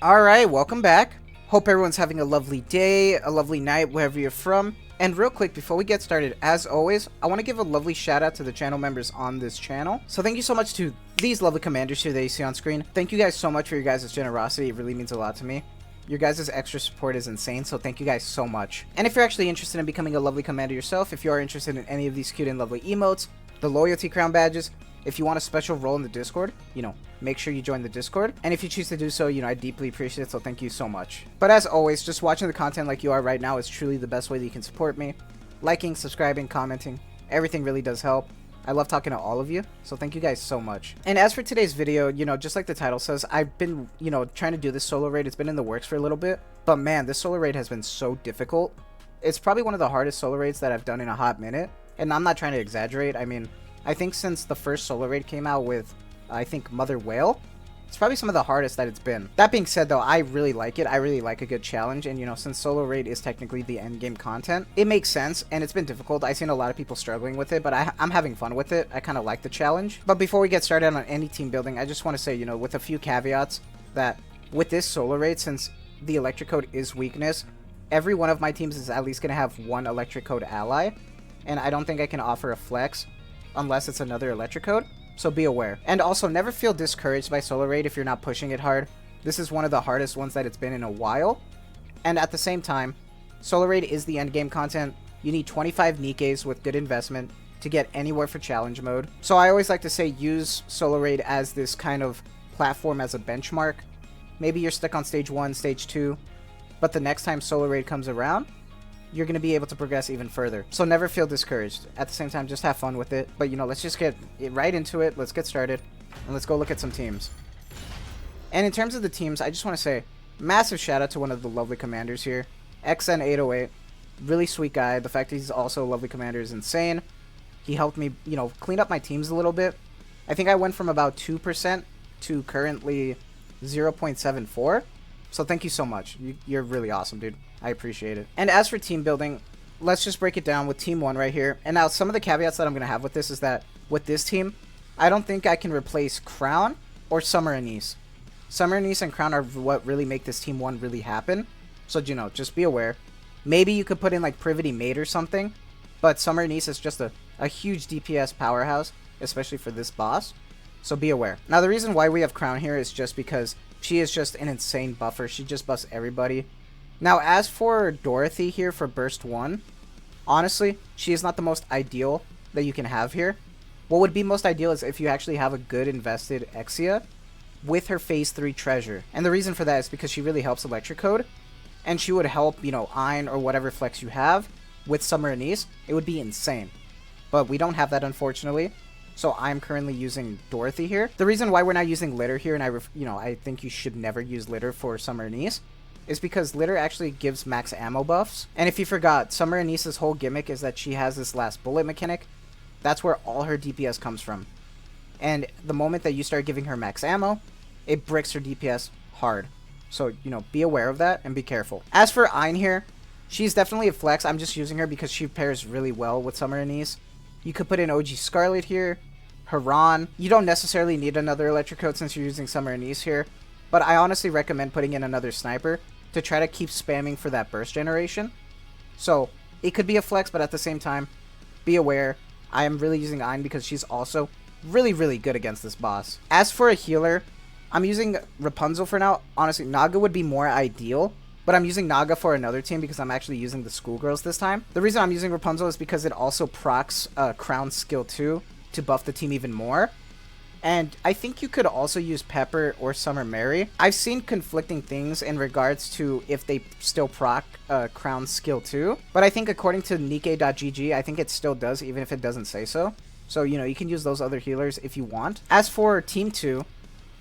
Alright, welcome back. Hope everyone's having a lovely day, a lovely night, wherever you're from. And real quick, before we get started, as always, I want to give a lovely shout out to the channel members on this channel. So thank you so much to these lovely commanders here that you see on screen. Thank you guys so much for your guys' generosity. It really means a lot to me. Your guys' extra support is insane, so thank you guys so much. And if you're actually interested in becoming a lovely commander yourself, if you are interested in any of these cute and lovely emotes, the loyalty crown badges, if you want a special role in the Discord, make sure you join the Discord. And if you choose to do so, I deeply appreciate it, so thank you so much. But as always, just watching the content like you are right now is truly the best way that you can support me. Liking, subscribing, commenting, everything really does help. I love talking to all of you, so thank you guys so much. And as for today's video, just like the title says, I've been, trying to do this solo raid. It's been in the works for a little bit. But man, this solo raid has been so difficult. It's probably one of the hardest solo raids that I've done in a hot minute. And I'm not trying to exaggerate. I mean, I think since the first solo raid came out with, I think, Mother Whale, it's probably some of the hardest that it's been. That being said, though, I really like it. I really like a good challenge. And, since solo raid is technically the end game content, it makes sense. And it's been difficult. I've seen a lot of people struggling with it, but I'm having fun with it. I kind of like the challenge. But before we get started on any team building, I just want to say, with a few caveats, that with this solo raid, since the electric code is weakness, every one of my teams is at least going to have one electric code ally. And I don't think I can offer a flex unless it's another electric code, so be aware. And also, never feel discouraged by solo raid if you're not pushing it hard. This is one of the hardest ones that it's been in a while. And at the same time, solo raid is the end game content. You need 25 Nikkes with good investment to get anywhere for challenge mode. So I always like to say use solo raid as this kind of platform as a benchmark. Maybe you're stuck on stage 1, stage 2, but the next time solo raid comes around, you're going to be able to progress even further. So never feel discouraged. At the same time, just have fun with it. But, let's just get right into it. Let's get started. And let's go look at some teams. And in terms of the teams, I just want to say, massive shout out to one of the lovely commanders here. XN808. Really sweet guy. The fact that he's also a lovely commander is insane. He helped me, clean up my teams a little bit. I think I went from about 2% to currently 0.74. So thank you so much. You're really awesome, dude. I appreciate it. And as for team building, let's just break it down with team 1 right here. And now some of the caveats that I'm going to have with this is that with this team, I don't think I can replace Crown or Summer Anise. Summer Anise and Crown are what really make this team 1 really happen. So, just be aware. Maybe you could put in like Privity Mate or something, but Summer Anise is just a huge DPS powerhouse, especially for this boss. So be aware. Now, the reason why we have Crown here is just because she is just an insane buffer. She just buffs everybody. Now, as for Dorothy here for Burst 1, honestly, she is not the most ideal that you can have here. What would be most ideal is if you actually have a good invested Exia with her Phase 3 treasure. And the reason for that is because she really helps Electric Code, and she would help, Ein or whatever flex you have with Summer Anise. It would be insane. But we don't have that, unfortunately. So I'm currently using Dorothy here. The reason why we're not using Litter here, and I think you should never use Litter for Summer Anise, is because Litter actually gives max ammo buffs. And if you forgot, Summer Anise's whole gimmick is that she has this last bullet mechanic. That's where all her DPS comes from. And the moment that you start giving her max ammo, it bricks her DPS hard. So, be aware of that and be careful. As for Ein here, she's definitely a flex. I'm just using her because she pairs really well with Summer Anise. You could put in OG Scarlet here, Haran. You don't necessarily need another electric code since you're using Summer Anise here. But I honestly recommend putting in another sniper to try to keep spamming for that burst generation. So, it could be a flex, but at the same time, be aware. I am really using Ein because she's also really, really good against this boss. As for a healer, I'm using Rapunzel for now. Honestly, Naga would be more ideal, but I'm using Naga for another team because I'm actually using the Schoolgirls this time. The reason I'm using Rapunzel is because it also procs Crown skill 2 to buff the team even more. And I think you could also use Pepper or Summer Mary. I've seen conflicting things in regards to if they still proc Crown skill 2. But I think according to Nikke.gg, I think it still does, even if it doesn't say so. So, you can use those other healers if you want. As for Team 2,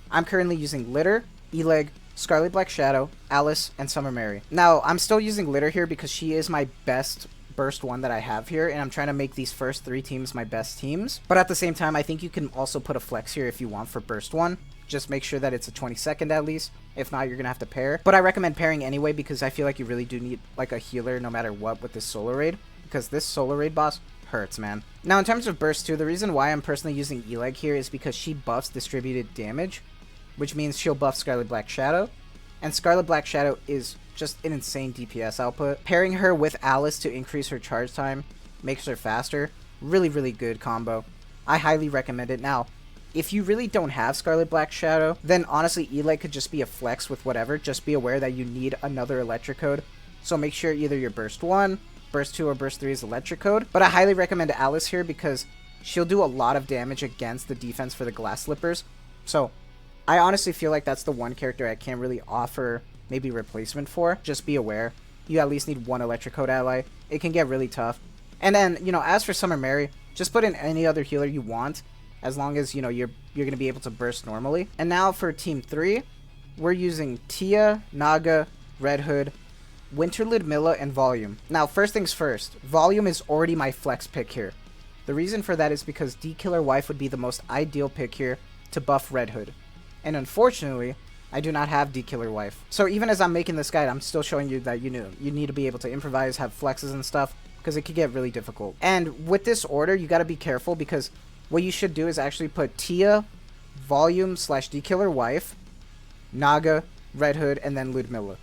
I'm currently using Litter, Eleg, Scarlet Black Shadow, Alice, and Summer Mary. Now, I'm still using Litter here because she is my best Burst 1 that I have here, and I'm trying to make these first 3 teams my best teams. But at the same time, I think you can also put a flex here if you want for Burst 1. Just make sure that it's a 22nd at least. If not, you're gonna have to pair. But I recommend pairing anyway because I feel like you really do need like a healer no matter what with this solo raid, because this solo raid boss hurts, man. Now, in terms of Burst 2, the reason why I'm personally using Eleg here is because she buffs distributed damage, which means she'll buff Scarlet Black Shadow, And Scarlet Black Shadow is just an insane DPS output. Pairing her with Alice to increase her charge time makes her faster. Really, really good combo. I highly recommend it. Now, if you really don't have Scarlet Black Shadow, then honestly, Eli could just be a flex with whatever. Just be aware that you need another Electric Code. So make sure either your Burst 1, Burst 2, or Burst 3 is Electric Code. But I highly recommend Alice here because she'll do a lot of damage against the defense for the Glass Slippers. So I honestly feel like that's the one character I can't really offer maybe replacement for. Just be aware. You at least need one Electric Code ally. It can get really tough. And then, you know, as for Summer Mary, just put in any other healer you want, as long as, you know, you're going to be able to burst normally. And now for Team 3, we're using Tia, Naga, Red Hood, Winter Ludmilla, and Volume. Now, first things first, Volume is already my flex pick here. The reason for that is because D-Killer Wife would be the most ideal pick here to buff Red Hood. And unfortunately, I do not have D-Killer Wife. So even as I'm making this guide, I'm still showing you that you need to be able to improvise, have flexes and stuff, because it could get really difficult. And with this order, you got to be careful, because what you should do is actually put Tia, Volume / D-Killer Wife, Naga, Red Hood, and then Ludmilla.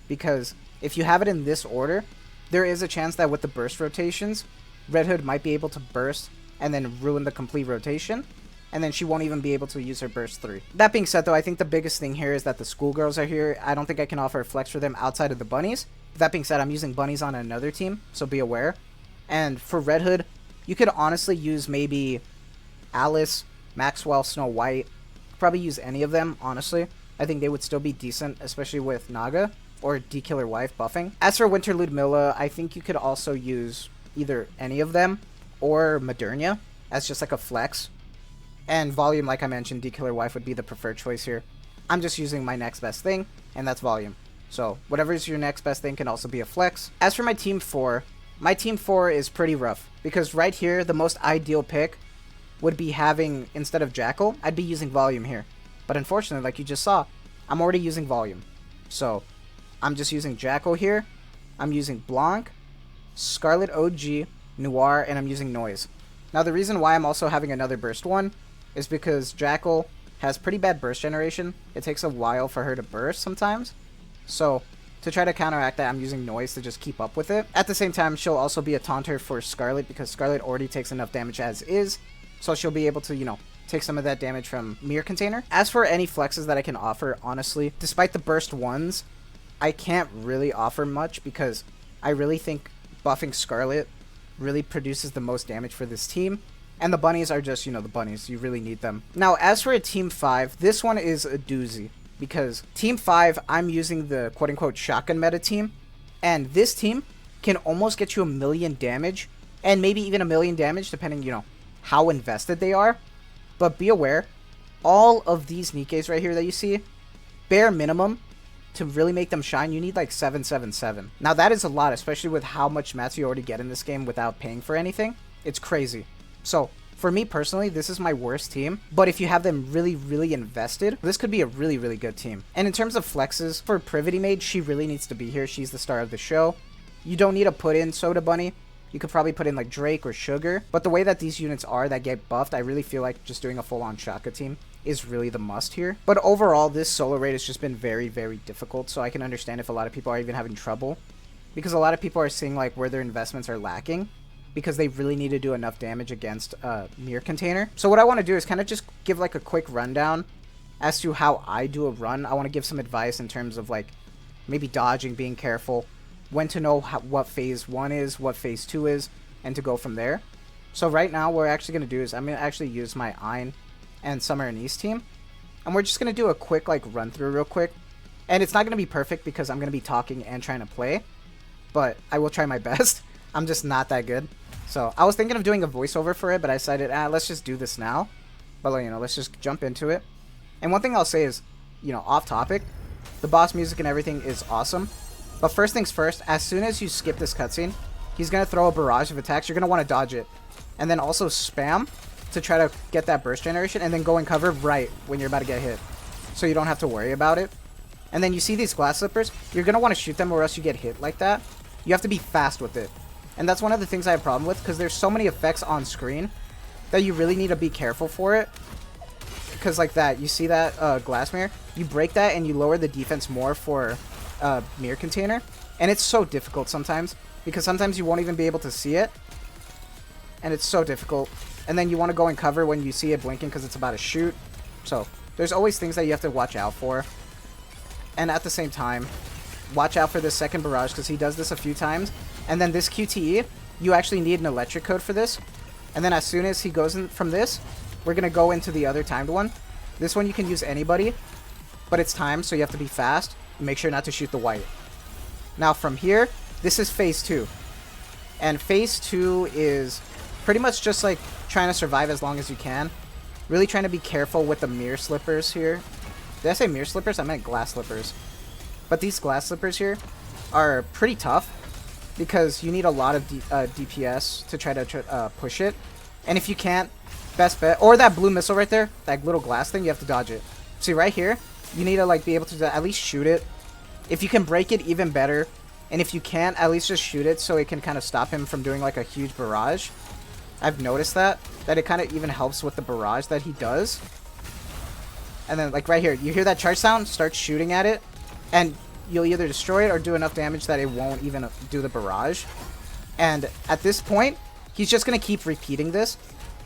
Because if you have it in this order, there is a chance that with the burst rotations, Red Hood might be able to burst and then ruin the complete rotation, and then she won't even be able to use her burst 3. That being said, though, I think the biggest thing here is that the schoolgirls are here. I don't think I can offer a flex for them outside of the bunnies. That being said, I'm using bunnies on another team, so be aware. And for Red Hood, you could honestly use maybe Alice, Maxwell, Snow White. Probably use any of them, honestly. I think they would still be decent, especially with Naga or D-Killer Wife buffing. As for Winter Ludmilla, I think you could also use either any of them or Modernia as just like a flex. And Volume, like I mentioned, D-Killer Wife would be the preferred choice here. I'm just using my next best thing, and that's Volume. So whatever is your next best thing can also be a flex. As for my team 4 is pretty rough, because right here, the most ideal pick would be having, instead of Jackal, I'd be using Volume here. But unfortunately, like you just saw, I'm already using Volume. So I'm just using Jackal here. I'm using Blanc, Scarlet OG, Noir, and I'm using Noise. Now the reason why I'm also having another Burst 1 is because Jackal has pretty bad burst generation. It takes a while for her to burst sometimes. So to try to counteract that, I'm using Noise to just keep up with it. At the same time, she'll also be a taunter for Scarlet, because Scarlet already takes enough damage as is. So she'll be able to, you know, take some of that damage from Mirror Container. As for any flexes that I can offer, honestly, despite the burst 1s, I can't really offer much, because I really think buffing Scarlet really produces the most damage for this team. And the bunnies are just, you know, the bunnies. You really need them. Now, as for a Team 5, this one is a doozy. Because Team 5, I'm using the quote-unquote shotgun meta team. And this team can almost get you 1,000,000 damage. And maybe even 1,000,000 damage, depending, you know, how invested they are. But be aware, all of these Nikkes right here that you see, bare minimum, to really make them shine, you need like 777. Now that is a lot, especially with how much mats you already get in this game without paying for anything. It's crazy. So for me personally, this is my worst team. But if you have them really, really invested, this could be a really, really good team. And in terms of flexes, for Privity Maid, she really needs to be here. She's the star of the show. You don't need to put in Soda Bunny. You could probably put in like Drake or Sugar. But the way that these units are that get buffed, I really feel like just doing a full-on Shaka team is really the must here. But overall, this solo raid has just been very, very difficult. So I can understand if a lot of people are even having trouble. Because a lot of people are seeing like where their investments are lacking, because they really need to do enough damage against Mirror Container. So what I want to do is kind of just give like a quick rundown as to how I do a run. I want to give some advice in terms of like maybe dodging, being careful, when to know what phase 1 is, what phase 2 is, and to go from there. So right now, what we're actually going to do is I'm going to actually use my Ein and Summer and East team. And we're just going to do a quick like run through real quick. And it's not going to be perfect because I'm going to be talking and trying to play. But I will try my best. I'm just not that good. So I was thinking of doing a voiceover for it, but I decided, let's just do this now. But, you know, let's just jump into it. And one thing I'll say is, you know, off topic, the boss music and everything is awesome. But first things first, as soon as you skip this cutscene, he's going to throw a barrage of attacks. You're going to want to dodge it. And then also spam to try to get that burst generation, and then go and cover right when you're about to get hit. So you don't have to worry about it. And then you see these glass slippers, you're going to want to shoot them or else you get hit like that. You have to be fast with it. And that's one of the things I have a problem with, because there's so many effects on screen that you really need to be careful for it. because like that, you see that glass mirror? You break that and you lower the defense more for mirror container. And it's so difficult sometimes, because sometimes you won't even be able to see it. And it's so difficult. And then you want to go and cover when you see it blinking because it's about to shoot. So there's always things that you have to watch out for. And at the same time, watch out for this second barrage, because he does this a few times. And then this QTE, you actually need an electric code for this. And then as soon as he goes in from this, we're going to go into the other timed one. This one you can use anybody, but it's timed, so you have to be fast. Make sure not to shoot the white. Now from here, this is phase 2. And phase 2 is pretty much just like trying to survive as long as you can. Really trying to be careful with the mirror slippers here. Did I say mirror slippers? I meant glass slippers. But these glass slippers here are pretty tough, because you need a lot of DPS to try to push it. And if you can't, best bet, or that blue missile right there, that little glass thing, you have to dodge it. See right here, you need to like be able to at least shoot it. If you can break it, even better. And if you can't, at least just shoot it so it can kind of stop him from doing like a huge barrage. I've noticed that it kind of even helps with the barrage that he does. And then like right here, you hear that charge sound, start shooting at it, and you'll either destroy it or do enough damage that it won't even do the barrage. And at this point, he's just going to keep repeating this.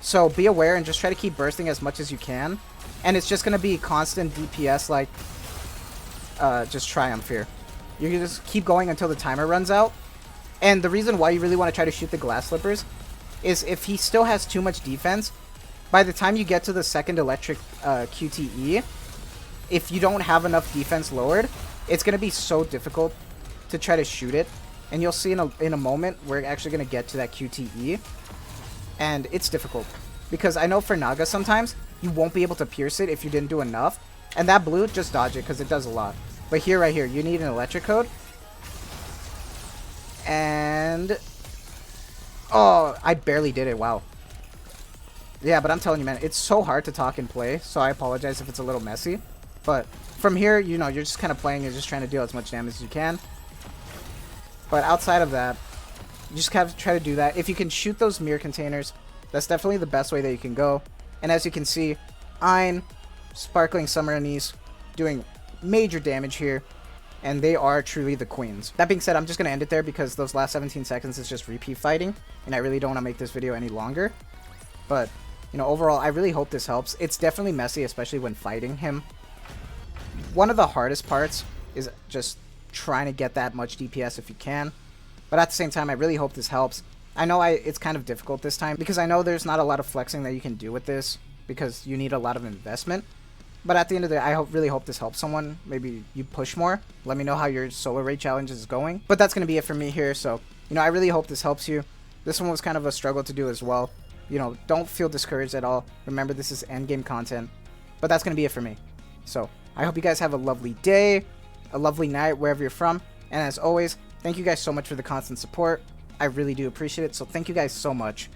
So be aware and just try to keep bursting as much as you can. And it's just going to be constant DPS, like just triumph here. You can just keep going until the timer runs out. And the reason why you really want to try to shoot the glass slippers is if he still has too much defense, by the time you get to the second electric QTE, if you don't have enough defense lowered, it's going to be so difficult to try to shoot it. And you'll see in a moment we're actually going to get to that QTE. And it's difficult, because I know for Naga sometimes you won't be able to pierce it if you didn't do enough. And that blue, just dodge it because it does a lot. But here, right here, you need an electric code. And oh, I barely did it. Wow. Yeah, but I'm telling you, man, it's so hard to talk and play. So I apologize if it's a little messy. But from here, you know, you're just kind of playing. You're just trying to deal as much damage as you can. But outside of that, you just have to try to do that. If you can shoot those mirror containers, that's definitely the best way that you can go. And as you can see, Ein, Sparkling Summer Anise, doing major damage here. And they are truly the queens. That being said, I'm just going to end it there, because those last 17 seconds is just repeat fighting. And I really don't want to make this video any longer. But, you know, overall, I really hope this helps. It's definitely messy, especially when fighting him. One of the hardest parts is just trying to get that much DPS if you can. But at the same time, I really hope this helps. I know it's kind of difficult this time, because I know there's not a lot of flexing that you can do with this, because you need a lot of investment. But at the end of the day, I really hope this helps someone. Maybe you push more. Let me know how your solo raid challenge is going. But that's going to be it for me here. So, you know, I really hope this helps you. This one was kind of a struggle to do as well. You know, don't feel discouraged at all. Remember, this is endgame content. But that's going to be it for me. So, I hope you guys have a lovely day, a lovely night, wherever you're from. And as always, thank you guys so much for the constant support. I really do appreciate it. So thank you guys so much.